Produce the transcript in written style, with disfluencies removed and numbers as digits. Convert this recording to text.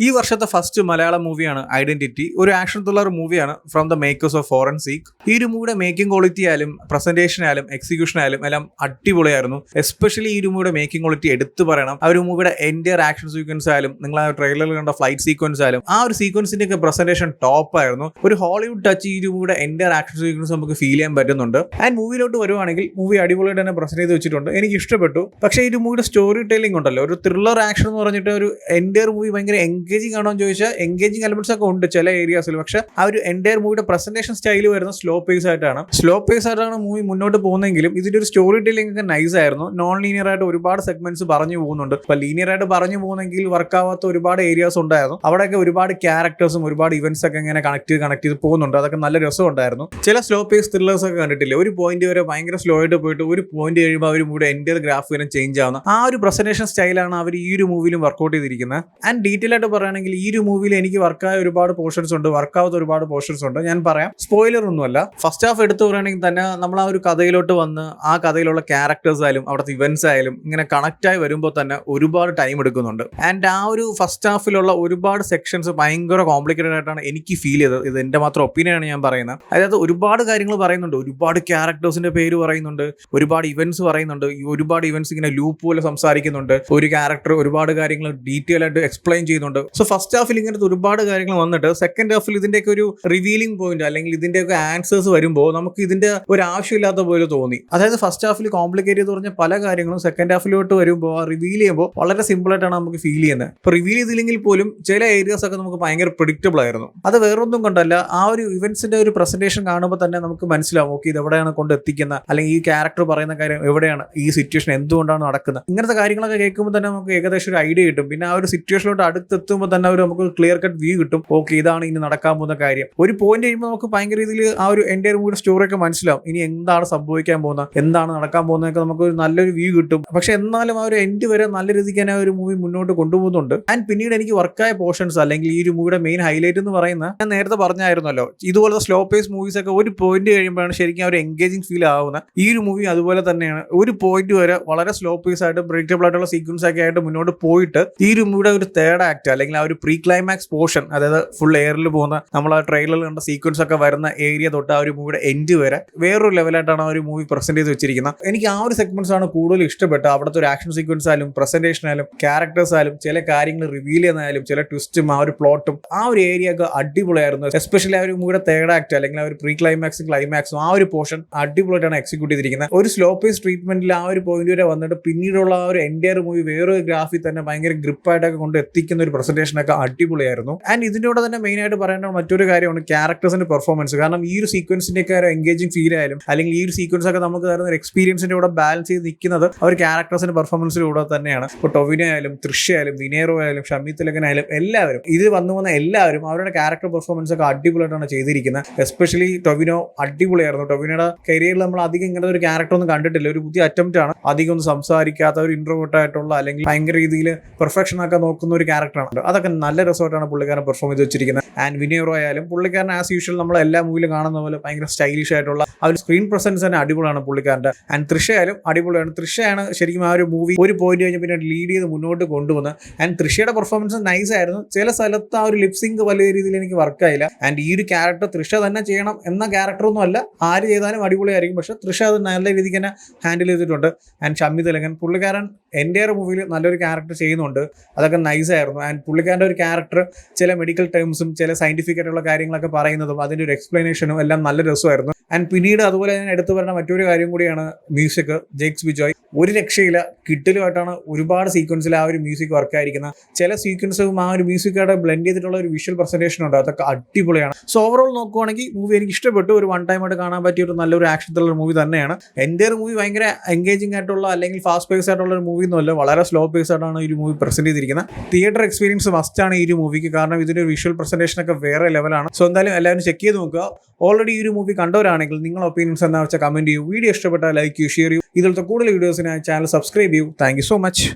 ഈ വർഷത്തെ ഫസ്റ്റ് മലയാളം മൂവിയാണ് ഐഡന്റിറ്റി. ഒരു ആക്ഷൻ ത്രില്ലർ മൂവിയാണ് from the makers of forensic. ഈ ഒരു മൂവിയുടെ മേക്കിംഗ് ക്വാളിറ്റി ആയാലും പ്രസന്റേഷൻ ആയാലും എക്സിക്യൂഷൻ ആയാലും എല്ലാം അടിപൊളിയായിരുന്നു. എസ്പെഷ്യലി ഈ ഒരു മൂവിയുടെ മേക്കിംഗ് ക്വാളിറ്റി എടുത്തു പറയണം. ആ ഒരു മൂവിയുടെ എൻറ്റയർ ആക്ഷൻ സീക്വൻസ് ആയാലും നിങ്ങൾ ആ ട്രെയിലറിൽ കണ്ട ഫ്ലൈറ്റ് സീക്വൻസ് ആയാലും ആ ഒരു സീക്വൻസിന്റെ ഒക്കെ പ്രസന്റേഷൻ ടോപ്പ് ആയിരുന്നു. ഒരു ഹോളിവുഡ് ടച്ച് ഈ ഒരു മൂവിയുടെ എൻറ്റയർ ആക്ഷൻ സീക്വൻസ് നമുക്ക് ഫീൽ ചെയ്യാൻ പറ്റുന്നുണ്ട്. ആൻഡ് മൂവിയിലോട്ട് വരുവാണെങ്കിൽ മൂവി അടിപൊളിയായിട്ട് തന്നെ പ്രസന്റ് ചെയ്ത് വെച്ചിട്ടുണ്ട്. എനിക്ക് ഇഷ്ടപ്പെട്ടു. പക്ഷേ ഈ ഒരു മൂവിയുടെ സ്റ്റോറി ടെല്ലിംഗ് ഉണ്ടല്ലോ, ഒരു ത്രില്ലർ ആക്ഷൻ എന്ന് പറഞ്ഞിട്ട് ഒരു എൻറ്റയർ മൂവി ഭയങ്കര എൻഗേജിംഗ് ആണോ എന്ന് ചോദിച്ചാൽ എൻഗേജിംഗ് എലമെന്റ്സ് ഒക്കെ ഉണ്ട് ചില ഏരിയാസിൽ. പക്ഷെ ആ ഒരു എൻറ്റയർ മൂവിയുടെ പ്രസന്റേഷൻ സ്റ്റൈൽ വരുന്ന സ്ലോ പേസ് ആയിട്ടാണ് മൂവി മുന്നോട്ട് പോകുന്നതെങ്കിലും ഇതിന്റെ ഒരു സ്റ്റോറി ടെല്ലിംഗ് ഒക്കെ നൈസ് ആയിരുന്നു. നോൺ ലീനിയർ ആയിട്ട് ഒരുപാട് സെഗ്മെന്റ്സ് പറഞ്ഞു പോകുന്നുണ്ട്. ഇപ്പൊ ലീനിയർ ആയിട്ട് പറഞ്ഞു പോകുന്നെങ്കിൽ വർക്ക് ആവാത്ത ഒരുപാട് ഏരിയാസ് ഉണ്ടായിരുന്നു. അവിടെയൊക്കെ ഒരുപാട് ക്യാരക്ടേഴ്സും ഒരുപാട് ഇവന്റ്സ് ഒക്കെ ഇങ്ങനെ കണക്ട് ചെയ്ത് പോകുന്നുണ്ട്. അതൊക്കെ നല്ല രസമുണ്ടായിരുന്നു. ചില സ്ലോ പേസ് ത്രില്ലേഴ്സ് ഒക്കെ കണ്ടിട്ടില്ലേ, ഒരു പോയിന്റ് വരെ ഭയങ്കര സ്ലോ ആയിട്ട് പോയിട്ട് ഒരു പോയിന്റ് കഴിയുമ്പോൾ അവർ മൂവിയുടെ എൻറ്റയർ ഗ്രാഫ് വരെ ചേഞ്ച് ആവുന്ന ആ ഒരു പ്രസന്റേഷൻ സ്റ്റൈലാണ് അവർ ഈ ഒരു മൂവിയിലും വർക്ക്ഔട്ട് ചെയ്തിരിക്കുന്നത്. ആൻഡ് ഡീറ്റെയിൽ ആയിട്ട് പറയുകയാണെങ്കിൽ ഈ ഒരു മൂവിയിൽ എനിക്ക് വർക്കായ ഒരുപാട് പോർഷൻസ് ഉണ്ട്, വർക്കാവാത്ത ഒരുപാട് പോർഷൻസ് ഉണ്ട്. ഞാൻ പറയാം, സ്പോയിലർ ഒന്നുമല്ല. ഫസ്റ്റ് ഹാഫ് എടുത്തു പറയുകയാണെങ്കിൽ തന്നെ നമ്മൾ ആ ഒരു കഥയിലോട്ട് വന്ന് ആ കഥയിലുള്ള ക്യാരക്ടേഴ്സ് ആയാലും അവിടുത്തെ ഇവന്റ്സ് ആയാലും ഇങ്ങനെ കണക്ട് ആയി വരുമ്പോൾ തന്നെ ഒരുപാട് ടൈം എടുക്കുന്നുണ്ട്. ആൻഡ് ആ ഒരു ഫസ്റ്റ് ഹാഫിലുള്ള ഒരുപാട് സെക്ഷൻസ് ഭയങ്കര കോംപ്ലിക്കേറ്റഡ് ആയിട്ടാണ് എനിക്ക് ഫീൽ ചെയ്തത്. ഇത് എന്റെ മാത്രം ഒപ്പീനിയനാണ് ഞാൻ പറയുന്നത്. അതായത് ഒരുപാട് കാര്യങ്ങൾ പറയുന്നുണ്ട്, ഒരുപാട് ക്യാരക്ടേഴ്സിന്റെ പേര് പറയുന്നുണ്ട്, ഒരുപാട് ഇവന്റ്സ് പറയുന്നുണ്ട്. ഈ ഒരുപാട് ഇവന്റ്സ് ഇങ്ങനെ ലൂപ്പ് പോലെ സംസാരിക്കുന്നുണ്ട്. ഒരു ക്യാരക്ടർ ഒരുപാട് കാര്യങ്ങൾ ഡീറ്റെയിൽ ആയിട്ട് എക്സ്പ്ലെയിൻ ചെയ്യുന്നുണ്ട്. സോ ഫസ്റ്റ് ഹാഫിൽ ഇങ്ങനത്തെ ഒരുപാട് കാര്യങ്ങൾ വന്നിട്ട് സെക്കൻഡ് ഹാഫിൽ ഇതിന്റെയൊക്കെ ഒരു റിവീലിംഗ് പോയിന്റ് അല്ലെങ്കിൽ ഇതിന്റെയൊക്കെ ആൻസേഴ്സ് വരുമ്പോൾ നമുക്ക് ഇതിന്റെ ഒരു ആവശ്യമില്ലാത്ത പോലെ തോന്നി. അതായത് ഫസ്റ്റ് ഹാഫിൽ കോംപ്ലിക്കേറ്റ് ചെയ്ത് പറഞ്ഞ പല കാര്യങ്ങളും സെക്കൻഡ് ഹാഫിലോട്ട് വരുമ്പോൾ റിവീൽ ചെയ്യുമ്പോൾ വളരെ സിമ്പിൾ ആയിട്ടാണ് നമുക്ക് ഫീൽ ചെയ്യുന്നത്. ഇപ്പൊ റിവീൽ ചെയ്തില്ലെങ്കിൽ പോലും ചില ഏരിയാസ് ഒക്കെ നമുക്ക് ഭയങ്കര പ്രിഡിക്റ്റബിൾ ആയിരുന്നു. അത് വേറൊന്നും കൊണ്ടല്ല, ആ ഒരു ഇവന്റ്സിന്റെ ഒരു പ്രസന്റേഷൻ കാണുമ്പോൾ തന്നെ നമുക്ക് മനസ്സിലാവും, ഓക്കെ ഇത് എവിടെയാണ് കൊണ്ട് എത്തിക്കുന്നത്, അല്ലെങ്കിൽ ഈ ക്യാരക്ടർ പറയുന്ന കാര്യം എവിടെയാണ്, ഈ സിറ്റുവേഷൻ എന്തുകൊണ്ടാണ് നടക്കുന്നത്. ഇങ്ങനത്തെ കാര്യങ്ങളൊക്കെ കേൾക്കുമ്പോൾ തന്നെ നമുക്ക് ഏകദേശം ഒരു ഐഡിയ കിട്ടും. പിന്നെ ആ ഒരു സിറ്റുവേഷനിലോട്ട് അടുത്തെത്തുമ്പോൾ തന്നെ നമുക്ക് ക്ലിയർ കട്ട് വ്യൂ കിട്ടും. ഓക്കെ ഇതാണ് ഇനി നടക്കാൻ പോകുന്ന കാര്യം. ഒരു പോയിന്റ് കഴിയുമ്പോൾ നമുക്ക് ഭയങ്കര രീതിയിൽ ആ ഒരു എൻറ്റയർ മൂവിയുടെ സ്റ്റോറി ഒക്കെ മനസ്സിലാവും. ഇനി എന്താണ് സംഭവിക്കാൻ പോകുന്നത്, എന്താണ് നടക്കാൻ പോകുന്നതൊക്കെ നമുക്ക് ഒരു നല്ലൊരു വ്യൂ കിട്ടും. പക്ഷെ എന്നാലും ആ ഒരു എൻഡ് വരെ നല്ല രീതിക്ക് തന്നെ ആ ഒരു മൂവി മുന്നോട്ട് കൊണ്ടുപോകുന്നുണ്ട്. ആൻഡ് പിന്നീട് എനിക്ക് വർക്കായ പോർഷൻസ് അല്ലെങ്കിൽ ഈ ഒരു മൂവിയുടെ മെയിൻ ഹൈലൈറ്റ് എന്ന് പറയുന്നത് ഞാൻ നേരത്തെ പറഞ്ഞായിരുന്നല്ലോ, ഇതുപോലത്തെ സ്ലോ പേസ് മൂവീസ് ഒക്കെ ഒരു പോയിന്റ് കഴിയുമ്പോഴാണ് ശരിക്കും ആ ഒരു എൻഗേജിംഗ് ഫീൽ ആവുന്നത്. ഈ ഒരു മൂവി അതുപോലെ തന്നെയാണ്. ഒരു പോയിന്റ് വരെ വളരെ സ്ലോ പേസ് ആയിട്ട് പ്രിഡിക്റ്റബിൾ ആയിട്ടുള്ള സീക്വൻസ് ഒക്കെ ആയിട്ട് മുന്നോട്ട് പോയിട്ട് ഈ ഒരു മൂവിയുടെ ഒരു തേർഡ് ആക്ട് അല്ലെങ്കിൽ ആ ഒരു പ്രീ ക്ലൈമാക്സ് പോർഷൻ, അതായത് ഫുൾ എയറിൽ പോകുന്ന നമ്മൾ ആ ട്രെയിലറിൽ കണ്ട സീക്വൻസ് ഒക്കെ വരുന്ന ഏരിയ തൊട്ട് ആ ഒരു മൂവിയുടെ എൻഡ് വരെ വേറൊരു ലെവലായിട്ടാണ് ആ ഒരു മൂവി പ്രസന്റ് ചെയ്ത് വെച്ചിരിക്കുന്നത്. എനിക്ക് ആ ഒരു സെഗ്മെന്റ്സ് ആണ് കൂടുതൽ ഇഷ്ടപ്പെട്ടത്. അവിടുത്തെ ഒരു ആക്ഷൻ സീക്വൻസ് ആയാലും പ്രസന്റേഷൻ ആയാലും ക്യാരക്ടേഴ്സ് ആയാലും ചില കാര്യങ്ങൾ റിവീൽ ചെയ്യുന്നതായാലും ചില ട്വിസ്റ്റും ആ ഒരു പ്ലോട്ടും ആ ഒരു ഏരിയ ഒക്കെ അടിപൊളിയായിരുന്നു. എസ്പെഷ്യലി ആ ഒരു മൂവിയുടെ തേർഡ് ആക്ട് അല്ലെങ്കിൽ ആ ഒരു പ്രീ ക്ലൈമാക്സും ആ ഒരു പോർഷൻ അടിപൊളിയായിട്ടാണ് എക്സിക്യൂട്ട് ചെയ്തിരിക്കുന്നത്. ഒരു സ്ലോ പേസ് ട്രീറ്റ്മെന്റിൽ ആ ഒരു പോയിന്റ് വരെ വന്നിട്ട് പിന്നീടുള്ള ആ ഒരു എൻറ്റയർ മൂവി വേറൊരു ഗ്രാഫിൽ തന്നെ ഭയങ്കര ഗ്രിപ്പായിട്ടൊക്കെ കൊണ്ട് എത്തിക്കുന്ന ഒരു പ്രസന്റേഷൻ ഒക്കെ അടിപൊളിയായിരുന്നു. ആൻഡ് ഇതിന്റെ കൂടെ തന്നെ മെയിൻ ആയിട്ട് പറയേണ്ട മറ്റൊരു കാര്യമാണ് ക്യാരക്ടേഴ്സിന്റെ പെർഫോമൻസ്. കാരണം ഈ ഒരു സീക്വൻസിന്റെ ഒക്കെ എൻഗേജിംഗ് ഫീൽ ആയാലും അല്ലെങ്കിൽ ഈ ഒരു സീക്വൻസ് ഒക്കെ നമുക്ക് തരുന്ന ഒരു എക്സ്പീരിയൻസിന്റെ കൂടെ ബാലൻസ് ചെയ്ത് നിൽക്കുന്നത് അവർ ക്യാരക്ടേഴ്സിന്റെ പെർഫോമൻസിലൂടെ തന്നെയാണ്. ഇപ്പോൾ ടൊവിനോ ആയാലും തൃഷ ആയാലും വിനേറോ ആയാലും ഷമി തിലകൻ ആയാലും എല്ലാവരും ഇതിൽ വന്ന എല്ലാവരും അവരുടെ ക്യാരക്ടർ പെർഫോമൻസ് ഒക്കെ അടിപൊളിയായിട്ടാണ് ചെയ്തിരിക്കുന്നത്. എസ്പെഷ്യലി ടൊവിനോ അടിപൊളിയായിരുന്നു. ടൊവിനോയുടെ കരിയറിൽ നമ്മൾ അധികം ഇങ്ങനത്തെ ഒരു ക്യാരക്ടർ ഒന്നും കണ്ടിട്ടില്ല. ഒരു പുതിയ അറ്റംപ്റ്റ് ആണ്. അധികം ഒന്നും സംസാരിക്കാത്ത ഒരു ഇൻട്രോവേർട്ട് ആയിട്ടുള്ള അല്ലെങ്കിൽ ഭയങ്കര രീതിയിൽ പെർഫെക്ഷൻ ഒക്കെ നോക്കുന്ന ഒരു ക്യാരക്ടറാണ്. അതൊക്കെ നല്ല രസമായിട്ടാണ് പുള്ളിക്കാരൻ പെർഫോം ചെയ്ത് വെച്ചിരിക്കുന്നത്. ആൻഡ് വിനേറോ ആയാലും പുള്ളിക്കാരൻ ആസ് യൂഷ്വൽ നമ്മൾ എല്ലാ മൂവിയിലും കാണുന്ന പോലെ ഭയങ്കര സ്റ്റൈലിഷ് ആയിട്ടുള്ള ആ ഒരു സ്ക്രീൻ പ്രസൻസ് തന്നെ അടിപൊളിയാണ് പുള്ളിക്കാരൻ്റെ. ആൻഡ് തൃഷ ആയാലും അടിപൊളിയാണ്. തൃഷയാണ് ശരിക്കും ആ ഒരു മൂവി ഒരു പോയിന്റ് കഴിഞ്ഞ് പിന്നെ ലീഡ് ചെയ്ത് മുന്നോട്ട് കൊണ്ടുവന്ന്. ആൻഡ് തൃഷയുടെ പെർഫോമൻസ് നൈസ് ആയിരുന്നു. ചില സ്ഥലത്ത് ആ ഒരു ലിപ്സിംഗ് വലിയ രീതിയിൽ എനിക്ക് വർക്കായില്ല. ആൻഡ് ഈ ഒരു ക്യാരക്ടർ തൃഷ തന്നെ ചെയ്യണം എന്ന ക്യാരക്ടറൊന്നും അല്ല, ആര് ചെയ്താലും അടിപൊളിയായിരിക്കും. പക്ഷെ തൃഷ അത് നല്ല രീതിക്ക് തന്നെ ഹാൻഡിൽ ചെയ്തിട്ടുണ്ട്. ആൻഡ് ഷമി തിലകൻ പുള്ളിക്കാരൻ എൻറ്റയർ മൂവിയിൽ നല്ലൊരു ക്യാരക്ടർ ചെയ്യുന്നുണ്ട്. അതൊക്കെ നൈസ് ആയിരുന്നു. ആൻഡ് പുള്ളിക്കാരൻ്റെ ഒരു ക്യാരക്ടർ ചില മെഡിക്കൽ ടേംസും ചില സയന്റിഫിക് ആയിട്ടുള്ള കാര്യങ്ങളൊക്കെ പറയുന്നതും അതിൻ്റെ ഒരു എക്സ്പ്ലനേഷനും എല്ലാം നല്ല രസമായിരുന്നു. ആൻഡ് പിന്നീട് അതുപോലെ ഞാൻ എടുത്തു പറയുന്ന മറ്റൊരു കാര്യം കൂടിയാണ് മ്യൂസിക്. ജേക്സ് ബിജോയ് ഒരു രക്ഷയില്ല, കിട്ടലുമായിട്ടാണ് ഒരുപാട് സീക്വൻസിൽ ആ ഒരു മ്യൂസിക് വർക്കായിരിക്കുന്നത്. ചില സീക്വൻസും ആ ഒരു മ്യൂസിക്കായിട്ട് ബ്ലെൻഡ് ചെയ്തിട്ടുള്ള ഒരു വിഷ്വൽ പ്രസന്റേഷൻ ഉണ്ട്. അതൊക്കെ അടിപൊളിയാണ്. സോ ഓവറോൾ നോക്കുവാണെങ്കിൽ മൂവി എനിക്ക് ഇഷ്ടപ്പെട്ടു. ഒരു വൺ ടൈം ആയിട്ട് കാണാൻ പറ്റിയ ഒരു നല്ലൊരു ആക്ഷൻ ത്രില്ലർ മൂവി തന്നെയാണ്. എൻ്റെ ഒരു മൂവി ഭയങ്കര എൻഗേജിംഗ് ആയിട്ടുള്ള അല്ലെങ്കിൽ ഫാസ്റ്റ് പേസ് ആയിട്ടുള്ള ഒരു മൂവി ഒന്നുമല്ല, വളരെ സ്ലോ പേസ് ആയിട്ടാണ് ഈ ഒരു മൂവി പ്രസന്റ് ചെയ്തിരിക്കുന്നത്. തിയേറ്റർ എക്സ്പീരിയൻസ് മസ്റ്റ് ആണ് ഈ ഒരു മൂവിക്ക്. കാരണം ഇതിന്റെ ഒരു വിഷ്വൽ പ്രസന്റേഷൻ ഒക്കെ വേറെ ലെവലാണ്. സോ എന്തായാലും എല്ലാവരും ചെക്ക് ചെയ്ത് നോക്കുക. ഓൾറെഡി ഈ ഒരു മൂവി കണ്ടവരാണെങ്കിൽ നിങ്ങളുടെ ഒപ്പീനിയൻസ് എന്താ വെച്ചാൽ കമന്റ് ചെയ്യൂ. വീഡിയോ ഇഷ്ടപ്പെട്ടാൽ ലൈക്ക് ചെയ്യൂ, ഷെയർ ചെയ്യൂ. ഇതിലത്തെ കൂടുതൽ വീഡിയോസിനായി ചാനൽ സബ്സ്ക്രൈബ് ചെയ്യൂ. Thank you so much.